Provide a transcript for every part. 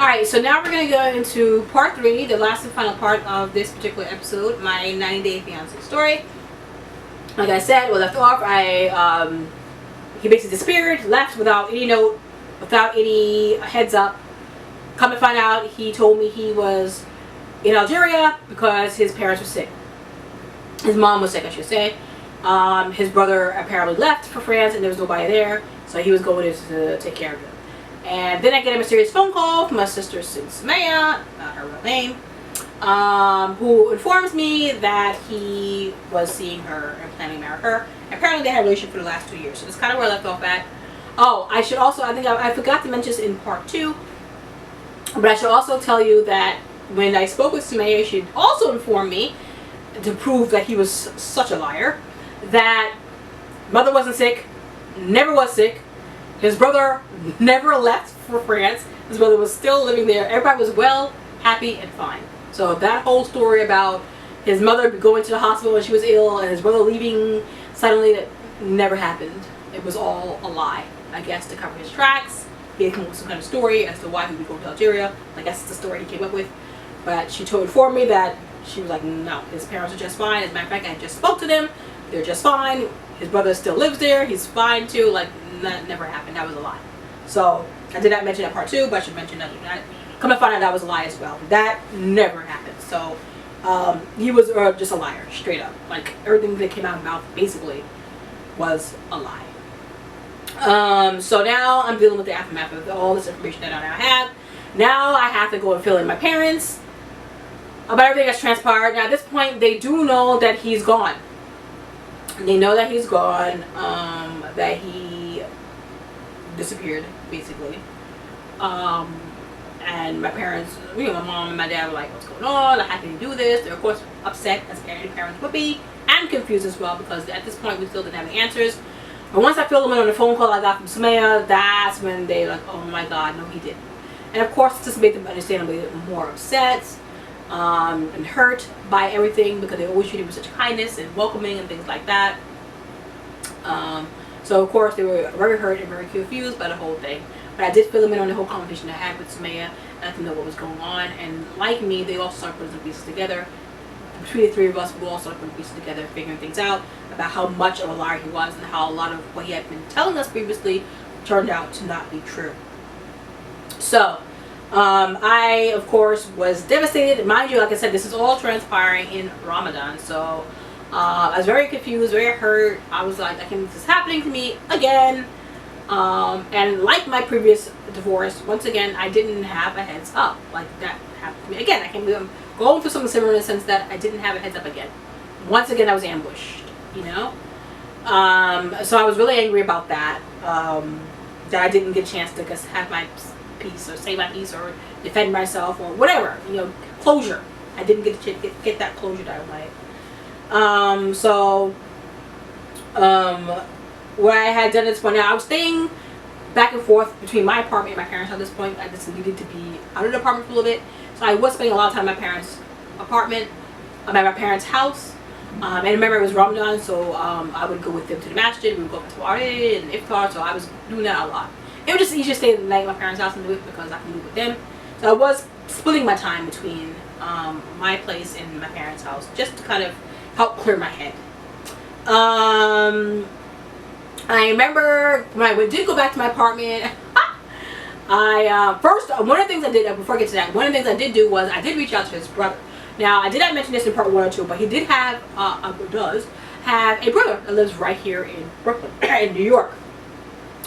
Alright, so now we're going to go into part 3, the last and final part of this particular episode, my 90-day fiance story. Like I said, we left off, he basically disappeared, left without any note, without any heads up. Come to find out, he told me he was in Algeria because his parents were sick. His mom was sick, I should say. His brother apparently left for France and there was nobody there, so he was going to take care of him. And then I get a mysterious phone call from my sister Sumaya, not her real name, who informs me that he was seeing her and planning to marry her. Apparently they had a relationship for the last 2 years, so that's kind of where I left off at. Oh, I should also, I think I forgot to mention this in part 2, but I should also tell you that when I spoke with Sumaya, she also informed me, to prove that he was such a liar, that mother wasn't sick, never was sick. His brother never left for France. His brother was still living there. Everybody was well, happy, and fine. So that whole story about his mother going to the hospital when she was ill and his brother leaving suddenly, that never happened. It was all a lie, I guess, to cover his tracks. He had come up with some kind of story as to why he would go to Algeria. I guess it's the story he came up with. But she informed me that she was like, no, his parents are just fine. As a matter of fact, I just spoke to them. They're just fine. His brother still lives there. He's fine too. Like, that never happened. That was a lie. So I did not mention that part 2, but I should mention that. Come to find out that was a lie as well. That never happened. So he was just a liar, straight up. Like, everything that came out of his mouth basically was a lie. So now I'm dealing with the aftermath of all this information that I now have. Now I have to go and fill in my parents about everything that's transpired. Now at this point, they do know that he's gone. They know that he's gone, that he disappeared, basically. And my parents, my mom and my dad were like, what's going on? Like, how can you do this? They're, of course, upset, as any parents would be, and confused as well, because at this point, we still didn't have any answers. But once I filled them in on the phone call I got from Sumaya, that's when they like, oh my God, no, he didn't. And of course, this made them understandably more upset and hurt by everything, because they always treated him with such kindness and welcoming and things like that. So of course, they were very hurt and very confused by the whole thing. But I did fill them in on the whole conversation I had with Sumaya and let them know what was going on. And like me, they also started putting some pieces together. Between the three of us, we all started putting pieces together, figuring things out about how much of a liar he was and how a lot of what he had been telling us previously turned out to not be true. So, I, of course, was devastated. Mind you, like I said, this is all transpiring in Ramadan. So, I was very confused, very hurt. I was like, I can't believe this is happening to me again. And like my previous divorce, once again, I didn't have a heads up. Like, that happened to me again. I can't believe I'm going through something similar in the sense that I didn't have a heads up again. Once again, I was ambushed, you know? So I was really angry about that. That I didn't get a chance to just have my piece or say my piece or defend myself or whatever, you know, closure. I didn't get that closure that I wanted. What I had done at this point, now I was staying back and forth between my apartment and my parents' at this point. I just needed to be out of the apartment for a little bit. So I was spending a lot of time in my parents' apartment. I'm at my parents' house. And remember, it was Ramadan, so I would go with them to the masjid. We would go to Tawari and Iftar, so I was doing that a lot. It was just easier to stay the night at my parents' house and do it because I can do it with them. So I was splitting my time between my place and my parents' house just to kind of help clear my head. I remember when I did go back to my apartment, first, one of the things I did, before I get to that, one of the things I did do was I did reach out to his brother. Now, I did not mention this in part 1 or 2, but he did have, does have a brother that lives right here in Brooklyn, in New York.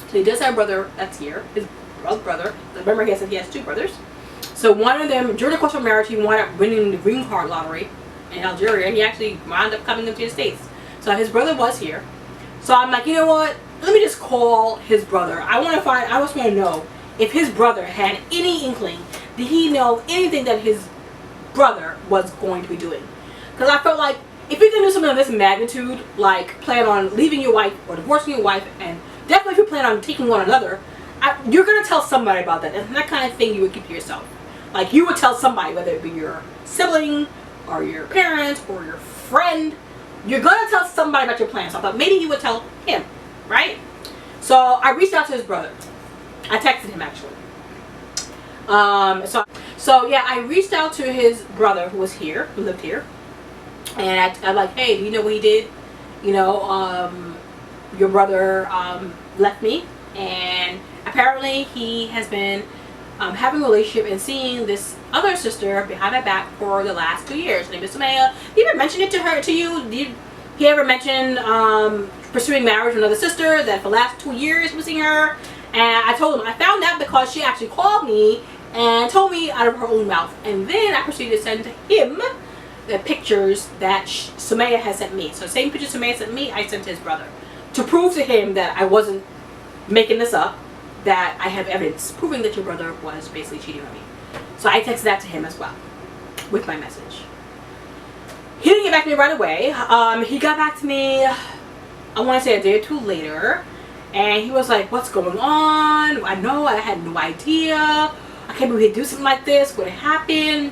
So he does have a brother that's here, his brother. Remember, he said he has 2 brothers. So one of them, during the course of marriage, he wound up winning the green card lottery in Algeria, and he actually wound up coming into the States. So his brother was here. So I'm like, you know what? Let me just call his brother. I just want to know if his brother had any inkling. Did he know anything that his brother was going to be doing? Because I felt like if you're going to do something of this magnitude, like plan on leaving your wife or divorcing your wife, and definitely if you plan on taking one another, you're going to tell somebody about that. And that kind of thing you would keep to yourself. Like, you would tell somebody, whether it be your sibling or your parent or your friend. You're going to tell somebody about your plans. So I thought maybe you would tell him, right? So I reached out to his brother. I texted him, actually. So yeah, I reached out to his brother who was here, who lived here, and I'm like, hey, do you know what he did? You know, your brother left me, and apparently he has been having a relationship and seeing this other sister behind my back for the last 2 years. Her name is Samaya. Did he ever mention it to you? Did he ever mention pursuing marriage with another sister, that for the last 2 years he was seeing her? And I told him I found out because she actually called me and told me out of her own mouth. And then I proceeded to send him the pictures that Samaya has sent me. So the same pictures Samaya sent me, I sent to his brother, to prove to him that I wasn't making this up, that I have evidence proving that your brother was basically cheating on me. So I texted that to him as well with my message. He didn't get back to me right away. He got back to me, I want to say a day or two later, and he was like, what's going on? I had no idea. I can't believe he'd do something like this. What happened?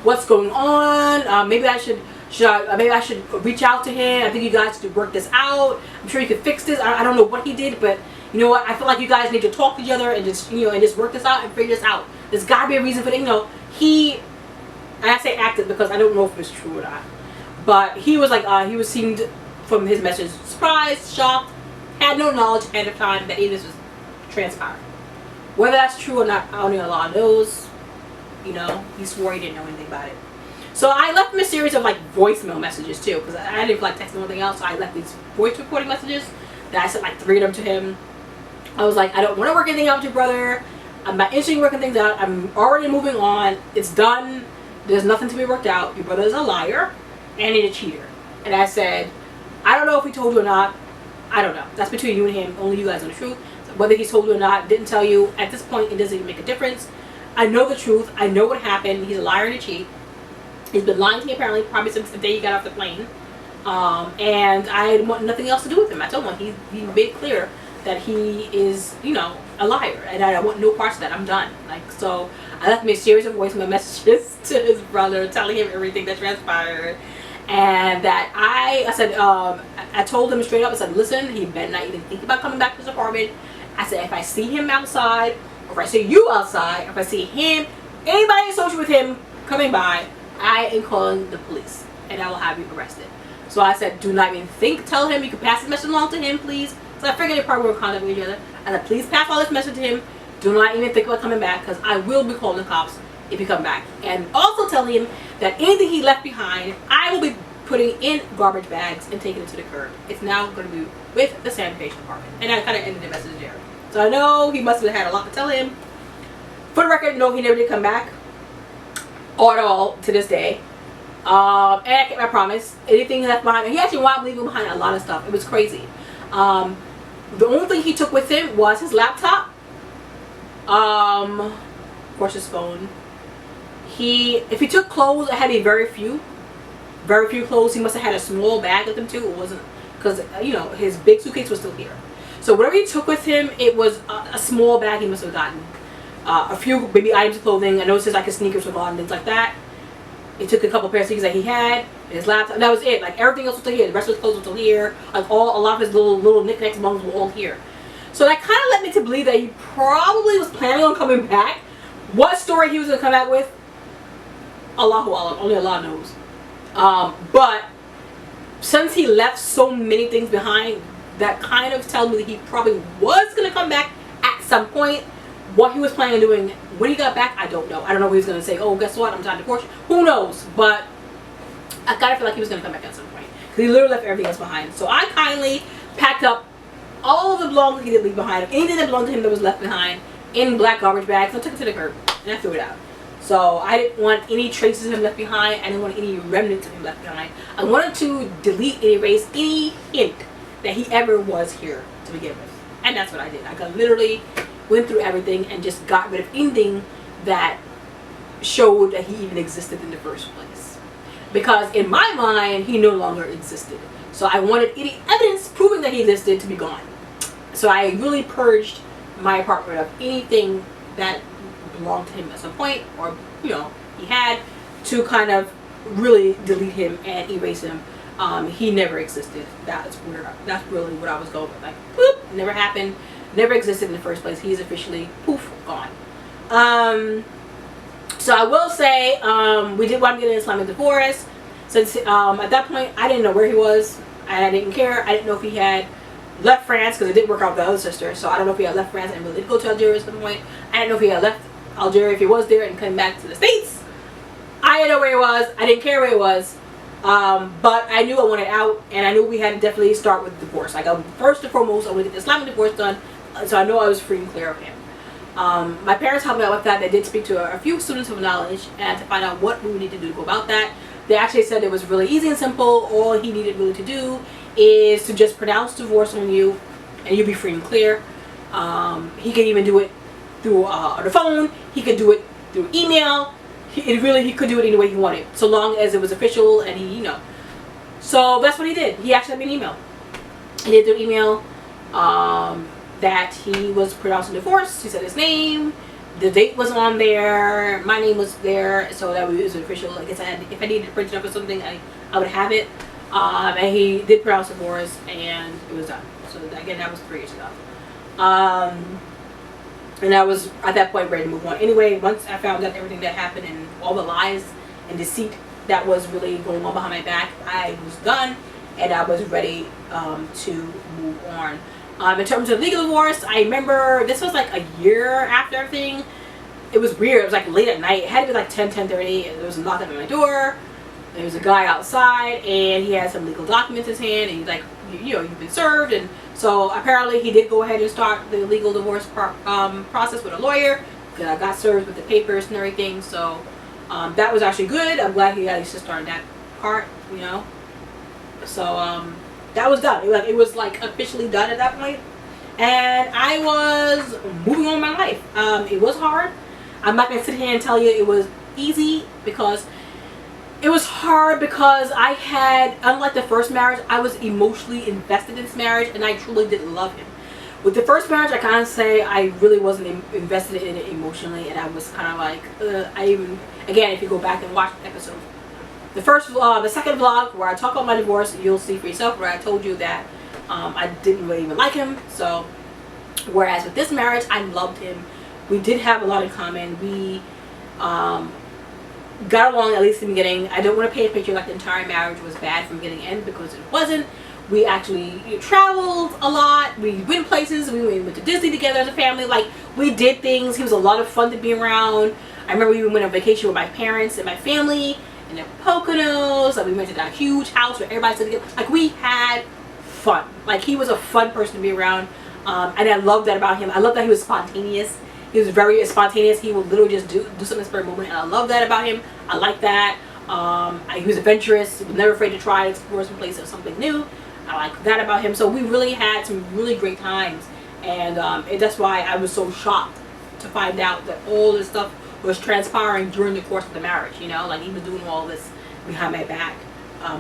What's going on? Maybe I should reach out to him. I think you guys should work this out. I'm sure you could fix this. I don't know what he did, but you know what? I feel like you guys need to talk to each other and just work this out and figure this out. There's got to be a reason for it. And I say acted because I don't know if it's true or not. But he was like, seemed from his message surprised, shocked, had no knowledge ahead of time that any of this was transpiring. Whether that's true or not, only Allah knows. He swore he didn't know anything about it. So I left him a series of like voicemail messages too, because I didn't feel like texting or anything else. So I left these voice recording messages that I sent like 3 of them to him. I was like, I don't want to work anything out with your brother. I'm not interested in working things out. I'm already moving on. It's done. There's nothing to be worked out. Your brother is a liar and he's a cheater. And I said, I don't know if he told you or not. I don't know. That's between you and him. Only you guys know the truth. So whether he told you or not, didn't tell you, at this point, it doesn't even make a difference. I know the truth. I know what happened. He's a liar and a cheat. He's been lying to me apparently probably since the day he got off the plane. And I want nothing else to do with him. I told him, he made it clear that he is, a liar. And I want no parts of that. I'm done. So I left him a series of voicemail messages to his brother telling him everything that transpired. And that I said, I told him straight up, I said, listen, he better not even think about coming back to his apartment. I said, if I see him outside, or if I see you outside, if I see him, anybody associated with him coming by, I am calling the police and I will have you arrested. So I said, do not even tell him, you can pass this message along to him, please. So I figured they probably were in contact with each other. I said, please pass all this message to him. Do not even think about coming back, because I will be calling the cops if you come back. And also tell him that anything he left behind, I will be putting in garbage bags and taking it to the curb. It's now going to be with the sanitation department. And I kind of ended the message there. So I know he must have had a lot to tell him. For the record, no, he never did come back. Or at all to this day. And I kept my promise. Anything he left behind, he actually wound up leaving behind a lot of stuff. It was crazy. The only thing he took with him was his laptop. Of course, his phone. If he took clothes, it had to be very few clothes. He must have had a small bag with him too. It wasn't, because his big suitcase was still here. So whatever he took with him, it was a small bag he must have gotten. A few baby items of clothing. I noticed like his sneakers were gone, things like that. He took a couple pairs of sneakers that he had, his laptop, and that was it. Like everything else was still here. The rest of his clothes were still here. Like a lot of his little knickknacks, bungs were all here. So that kind of led me to believe that he probably was planning on coming back. What story he was going to come back with, Allahu Alam, only Allah knows. But since he left so many things behind, that kind of tells me that he probably was going to come back at some point. What he was planning on doing when he got back, I don't know. I don't know if he was going to say, oh, guess what, I'm trying to divorce you. Who knows? But I kind of feel like he was going to come back at some point, because he literally left everything else behind. So I kindly packed up all of the belongings he did leave behind. Anything that belonged to him that was left behind in black garbage bags, I took it to the curb and I threw it out. So I didn't want any traces of him left behind. I didn't want any remnants of him left behind. I wanted to delete and erase any hint that he ever was here to begin with. And that's what I did. I literally went through everything and just got rid of anything that showed that he even existed in the first place. Because in my mind, he no longer existed. So I wanted any evidence proving that he existed to be gone. So I really purged my apartment of anything that belonged to him at some point, or he had, to kind of really delete him and erase him. He never existed. That's really what I was going with. Like, boop, never happened, never existed in the first place. He's officially poof, gone. So I will say, we did wind up getting an Islamic divorce. Since at that point, I didn't know where he was, and I didn't care. I didn't know if he had left France, because it didn't work out with the other sister. So I don't know if he had left France and really did go to Algeria at some point. I didn't know if he had left Algeria, if he was there and came back to the States. I didn't know where he was. I didn't care where he was. But I knew I wanted out, and I knew we had to definitely start with divorce. Like, first and foremost, I wanted to get the Islamic divorce done, so I know I was free and clear of him. My parents helped me out with that. They did speak to a few students of knowledge and to find out what we would need to do to go about that. They actually said it was really easy and simple. All he needed really to do is to just pronounce divorce on you, and you'll be free and clear. He could even do it through the phone. He could do it through email. He could do it any way he wanted, so long as it was official and he, you know. So that's what he did. He actually sent me an email. He did through email that he was pronouncing divorce. He said his name. The date was on there. My name was there, so that it was official. I guess if I needed to print it up or something, I would have it. And he did pronounce divorce, and it was done. So again, that was 3 years ago. And I was at that point ready to move on. Anyway, once I found out everything that happened and all the lies and deceit that was really going on behind my back, I was done, and I was ready to move on. In terms of legal divorce, I remember this was like a year after everything. It was weird. It was like late at night. It had to be like 10:30, and there was a knock on my door. There was a guy outside, and he had some legal documents in his hand, and he's like, you know, you've been served. And so apparently he did go ahead and start the legal divorce process with a lawyer. I got served with the papers and everything, so that was actually good. I'm glad he at least started that part, you know. So that was done. It was like officially done at that point, and I was moving on my life. It was hard. I'm not gonna sit here and tell you it was easy, because it was hard, because I had, unlike the first marriage, I was emotionally invested in this marriage, and I truly did love him. With the first marriage, I kind of say I really wasn't invested in it emotionally, and I was kind of like, again, if you go back and watch the episode, the second vlog where I talk about my divorce, you'll see for yourself, where I told you that I didn't really even like him. So, whereas with this marriage, I loved him. We did have a lot in common. We got along, at least in the beginning. I don't want to paint a picture like the entire marriage was bad from beginning to end, because it wasn't. We actually traveled a lot. We went places. We went to Disney together as a family. Like, we did things. He was a lot of fun to be around. I remember we went on vacation with my parents and my family in the Poconos. Like, we went to that huge house where everybody stood together. Like, we had fun. Like, he was a fun person to be around. And I loved that about him. I loved that he was spontaneous. He was very spontaneous. He would literally just do something spur of the moment, and I love that about him. I like that. He was adventurous. He was never afraid to try and explore some place or something new. I like that about him. So we really had some really great times, and that's why I was so shocked to find out that all this stuff was transpiring during the course of the marriage. You know, like, he was doing all this behind my back,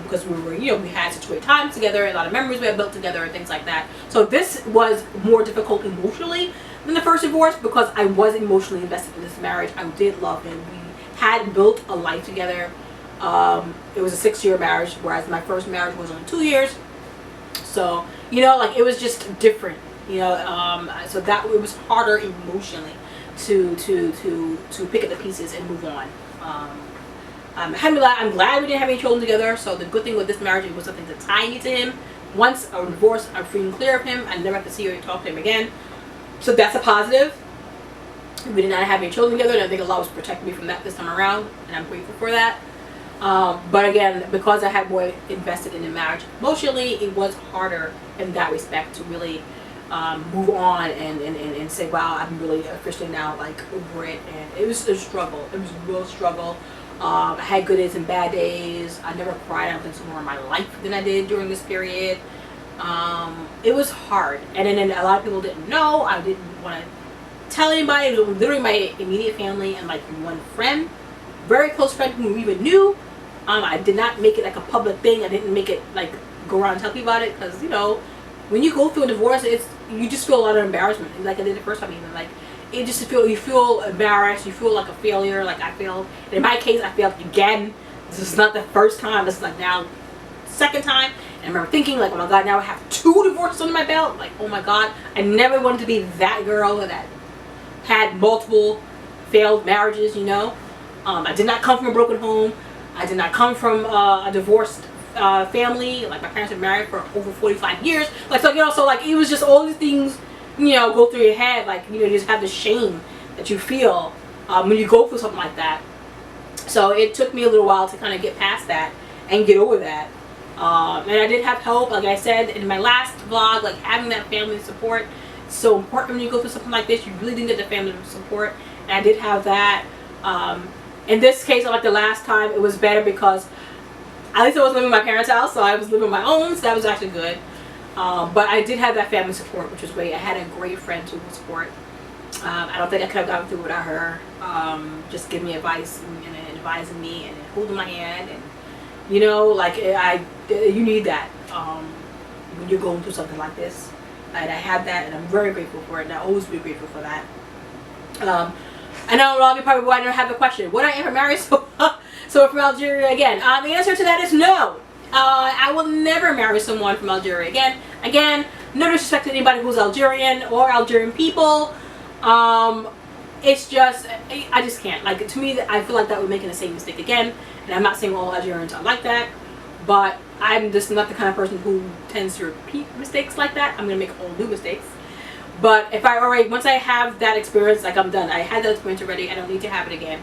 because we were, you know, we had such great times together, a lot of memories we had built together and things like that. So this was more difficult emotionally than the first divorce, because I was emotionally invested in this marriage. I did love him. We had built a life together. It was a 6-year marriage, whereas my first marriage was only 2 years. So, you know, like, it was just different, you know. So that it was harder emotionally to pick up the pieces and move on. Alhamdulillah, I'm glad we didn't have any children together. So the good thing with this marriage, it was something to tie me to him. Once I'm divorced, I'm free and clear of him. I never have to see or talk to him again. So that's a positive. We did not have any children together, and I think Allah was protecting me from that this time around, and I'm grateful for that. But again, because I had more invested in the marriage emotionally, it was harder in that respect to really move on and say, wow, I'm really officially now, like, over it. And it was a struggle. It was a real struggle. I had good days and bad days. I never cried, I don't think, so more in my life than I did during this period. It was hard, and then a lot of people didn't know. I didn't want to tell anybody. It was literally my immediate family and like one friend, very close friend who we even knew. I did not make it like a public thing. I didn't make it like go around and tell people about it, because, you know, when you go through a divorce, you just feel a lot of embarrassment, like I did the first time. Even like, you feel embarrassed. You feel like a failure. Like, I feel, and in my case, I failed again. This is not the first time. This is like now second time. And I remember thinking, like, oh my God, now I have 2 divorces under my belt. Like, oh my God, I never wanted to be that girl that had multiple failed marriages, you know. I did not come from a broken home. I did not come from a divorced family. Like, my parents were married for over 45 years. Like, so, you know, so like, it was just all these things, you know, go through your head. Like, you know, you just have the shame that you feel when you go through something like that. So it took me a little while to kind of get past that and get over that. And I did have help, like I said in my last vlog, like having that family support is so important when you go through something like this. You really do get the family support, and I did have that. In this case, like the last time, it was better because at least I was living in my parents' house, so I was living on my own, so that was actually good. But I did have that family support, which was great. I had a great friend to support. I don't think I could have gotten through without her. Just giving me advice and advising me and holding my hand, and you know, like you need that when you're going through something like this. And I had that, and I'm very grateful for it, and I'll always be grateful for that. I know a lot of you probably wondering, have the question, would I ever marry so from Algeria again? The answer to that is no. I will never marry someone from Algeria again. Again, no disrespect to anybody who's Algerian or Algerian people. It's just, I just can't. Like, to me, I feel like that would make the same mistake again. And I'm not saying all Algerians are like that, but I'm just not the kind of person who tends to repeat mistakes like that. I'm going to make all new mistakes. But if once I have that experience, like, I'm done. I had that experience already. I don't need to have it again.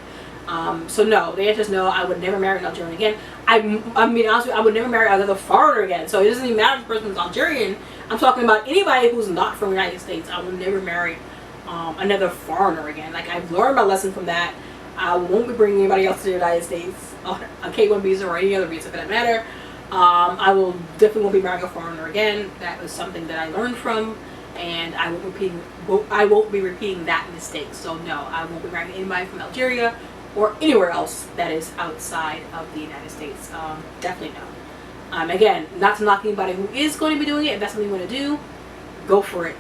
So no, the answer is no. I would never marry an Algerian again. I mean, honestly, I would never marry another foreigner again. So it doesn't even matter if the person is Algerian. I'm talking about anybody who's not from the United States. I will never marry another foreigner again. Like, I've learned my lesson from that. I won't be bringing anybody else to the United States on a K-1 visa or any other visa for that matter. I will definitely won't be marrying a foreigner again. That was something that I learned from, and I won't be repeating that mistake. So no, I won't be marrying anybody from Algeria or anywhere else that is outside of the United States. Definitely no. Again, not to knock anybody who is going to be doing it. If that's something you want to do, go for it.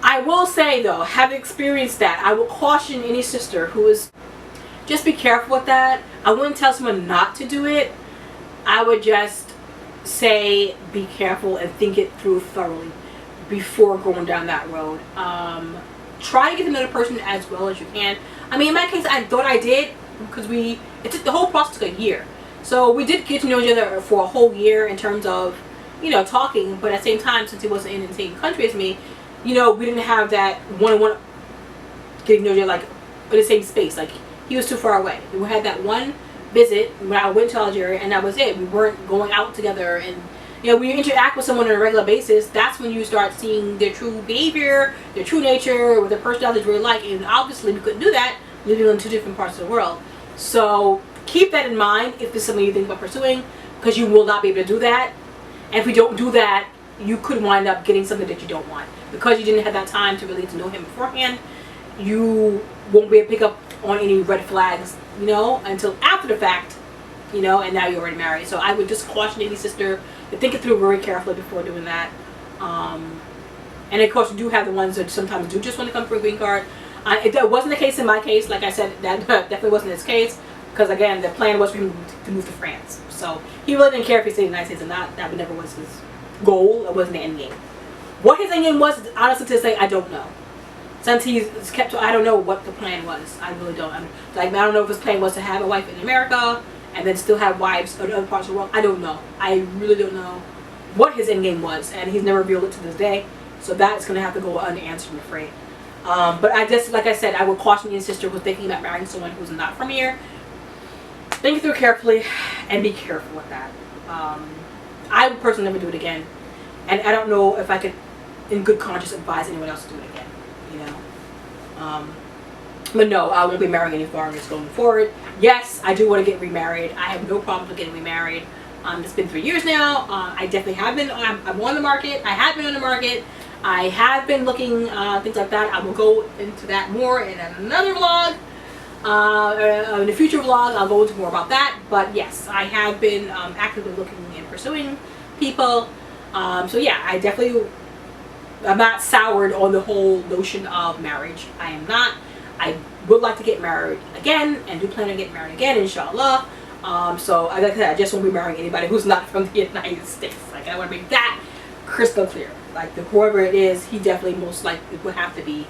I will say though, having experienced that, I will caution any sister who is, just be careful with that. I wouldn't tell someone not to do it. I would just say be careful and think it through thoroughly before going down that road. Try to get to know the person as well as you can. I mean, in my case, I thought I did, because the whole process took a year. So we did get to know each other for a whole year in terms of, you know, talking. But at the same time, since he wasn't in the same country as me, you know, we didn't have that one-on-one getting to know each other, like, in the same space. Like, he was too far away. We had that one visit when I went to Algeria, and that was it. We weren't going out together. And, you know, when you interact with someone on a regular basis, that's when you start seeing their true behavior, their true nature, what their personality is really like. And obviously, we couldn't do that living in two different parts of the world. So keep that in mind if this is something you think about pursuing, because you will not be able to do that. And if we don't do that, you could wind up getting something that you don't want. Because you didn't have that time to really get to know him beforehand, you won't be able to pick up on any red flags, you know, until after the fact, you know, and now you're already married. So I would just caution any sister to think it through very carefully before doing that. And of course, you do have the ones that sometimes do just want to come for a green card. That wasn't the case in my case. Like I said, that definitely wasn't his case, because again, the plan was for him to move to France. So he really didn't care if he stayed in the United States or not. That never was his goal. It wasn't the end game. What his end game was, honestly, to say, I don't know. Since he's kept, I don't know what the plan was. I really don't. I don't know if his plan was to have a wife in America and then still have wives in other parts of the world. I don't know. I really don't know what his end game was, and he's never revealed it to this day. So that's going to have to go unanswered, I'm afraid. But I just, like I said, I would caution your sister who's thinking about marrying someone who's not from here. Think it through carefully and be careful with that. I would personally never do it again, and I don't know if I could, in good conscience, advise anyone else to do it again. You know, but no, I won't be marrying any foreigners going forward. Yes, I do want to get remarried. I have no problem with getting remarried. It's been 3 years now. I definitely have been. I'm on the market. I have been on the market. I have been looking, things like that. I will go into that more in another vlog. In a future vlog, I'll go into more about that. But yes, I have been actively looking and pursuing people. So yeah, I'm not soured on the whole notion of marriage. I am not. I would like to get married again, and do plan on getting married again, inshallah. So like I said, I just won't be marrying anybody who's not from the United States. Like, I want to make that crystal clear. Like, whoever it is, he definitely most likely would have to be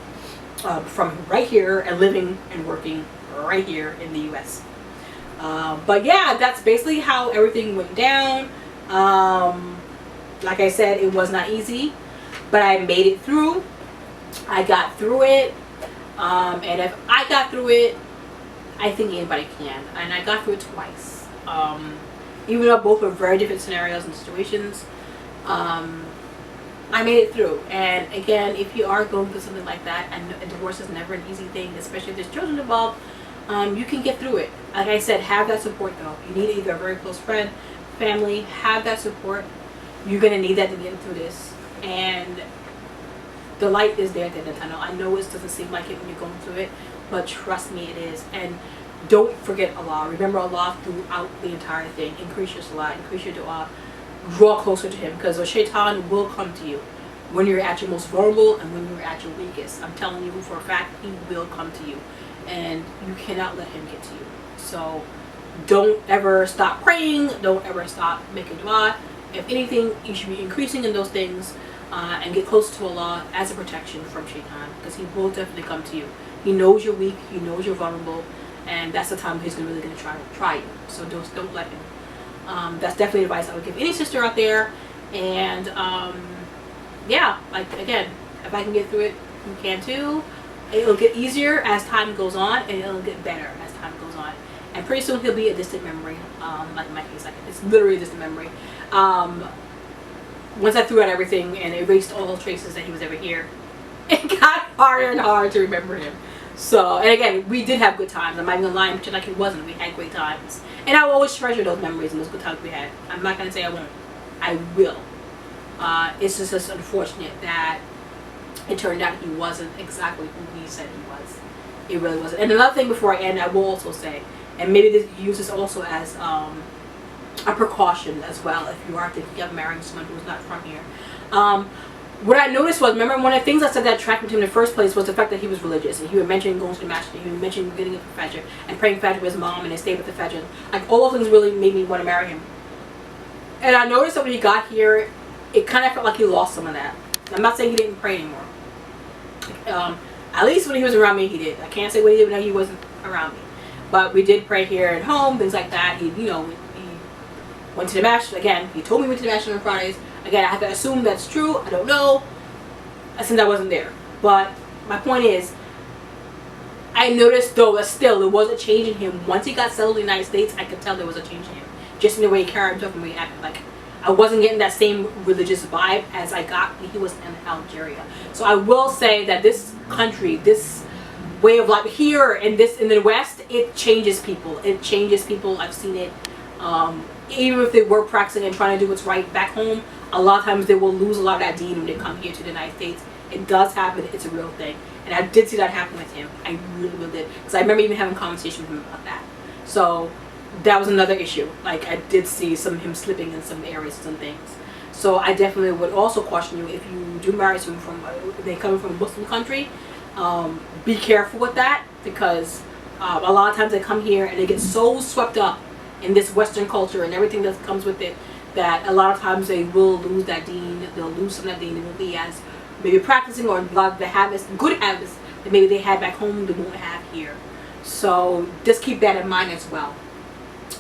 from right here and living and working right here in the U.S. But yeah, that's basically how everything went down. Like I said, it was not easy, but I made it through. I got through it, and if I got through it, I think anybody can. And I got through it twice. Even though both were very different scenarios and situations, I made it through. And again, if you are going through something like that, and a divorce is never an easy thing, especially if there's children involved, you can get through it. Like I said, have that support though. You need either a very close friend, family, have that support. You're going to need that to get through this. And the light is there at the end of the tunnel. I know it doesn't seem like it when you're going through it, but trust me, it is. And don't forget Allah. Remember Allah throughout the entire thing. Increase your salah, increase your dua. Draw closer to him, because the shaitan will come to you when you're at your most vulnerable and when you're at your weakest. I'm telling you for a fact, he will come to you. And you cannot let him get to you. So don't ever stop praying. Don't ever stop making dua. If anything, you should be increasing in those things and get close to Allah as a protection from shaitan, because he will definitely come to you. He knows you're weak. He knows you're vulnerable. And that's the time he's really going to try you. So don't let him. That's definitely advice I would give any sister out there. And yeah, like again, if I can get through it, you can too. It'll get easier as time goes on, and it'll get better as time goes on. And pretty soon he'll be a distant memory, like in my case, like it's literally a distant memory. Once I threw out everything and erased all traces that he was ever here, it got harder and harder to remember him. So, and again, we did have good times. I'm not even gonna lie and pretend like it wasn't. We had great times, and I will always treasure those memories and those good times we had. I'm not gonna say I won't. I will. It's just unfortunate that it turned out he wasn't exactly who he said he was. It really wasn't. And another thing before I end, I will also say, and maybe use this also as a precaution as well, if you are thinking of marrying someone who's not from here. What I noticed was, remember, one of the things I said that attracted him in the first place was the fact that he was religious, and he would mention going to the masjid, he would mention getting up for Fajr and praying Fajr with his mom, and they stayed with the Fajr. Like, all those things really made me want to marry him. And I noticed that when he got here, it kind of felt like he lost some of that. I'm not saying he didn't pray anymore. At least when he was around me, he did. I can't say what he did when he wasn't around me, but we did pray here at home, things like that. He, you know, he went to the masjid again. He told me he went to the masjid on Fridays. Again, I have to assume that's true. I don't know, since I wasn't there. But my point is, I noticed though that still there was a change in him. Once he got settled in the United States, I could tell there was a change in him, just in the way he carried himself and the way he acted. Like, I wasn't getting that same religious vibe as I got when he was in Algeria. So I will say that this country, this way of life here in the West, it changes people. It changes people. I've seen it. Even if they were practicing and trying to do what's right back home, a lot of times they will lose a lot of that deen when they come here to the United States. It does happen. It's a real thing. And I did see that happen with him. I really, really did. Because I remember even having a conversation with him about that. So that was another issue. Like, I did see him slipping in some areas, some things. So I definitely would also caution you, if you do marry someone from, they come from a Muslim country, be careful with that, because a lot of times they come here and they get so swept up in this Western culture and everything that comes with it, that a lot of times they will lose that deen. They'll lose some of that deen. They won't be as maybe practicing, or a lot of the habits, good habits that maybe they had back home, they won't have here. So just keep that in mind as well.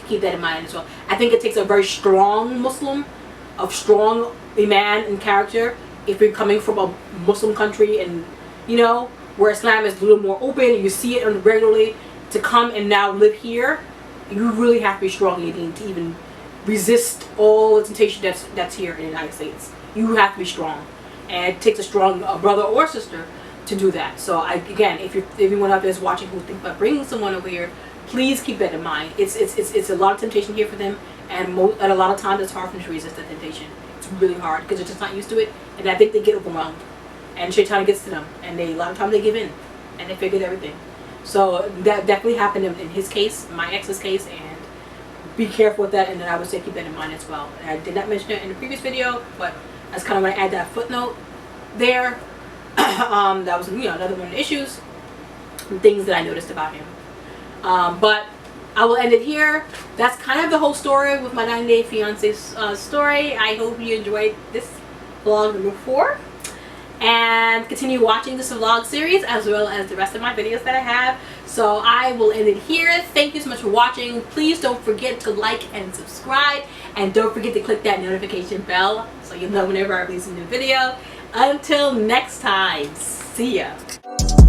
Keep that in mind as well. I think it takes a very strong Muslim, a strong iman and character, if you're coming from a Muslim country and, you know, where Islam is a little more open, you see it regularly, to come and now live here. You really have to be strong in your deen to even resist all the temptation that's here in the United States. You have to be strong, and it takes a strong brother or sister to do that. So again, if anyone out there is watching who think about bringing someone over here, please keep that in mind. It's a lot of temptation here for them, and a lot of times it's hard for them to resist the temptation. It's really hard because they're just not used to it, and I think they get overwhelmed, and shaitan gets to them, and a lot of times they give in, and they figure everything. So that definitely happened in his case, my ex's case, and be careful with that. And then I would say keep that in mind as well. And I did not mention it in the previous video, but I just kind of want to add that footnote there. That was, you know, another one of the issues and things that I noticed about him. But I will end it here. That's kind of the whole story with my 90-day fiance story. I hope you enjoyed this vlog number 4. and continue watching this vlog series as well as the rest of my videos that I have. So I will end it here. Thank you so much for watching. Please don't forget to like and subscribe, and don't forget to click that notification bell so you'll know whenever I release a new video. Until next time, see ya.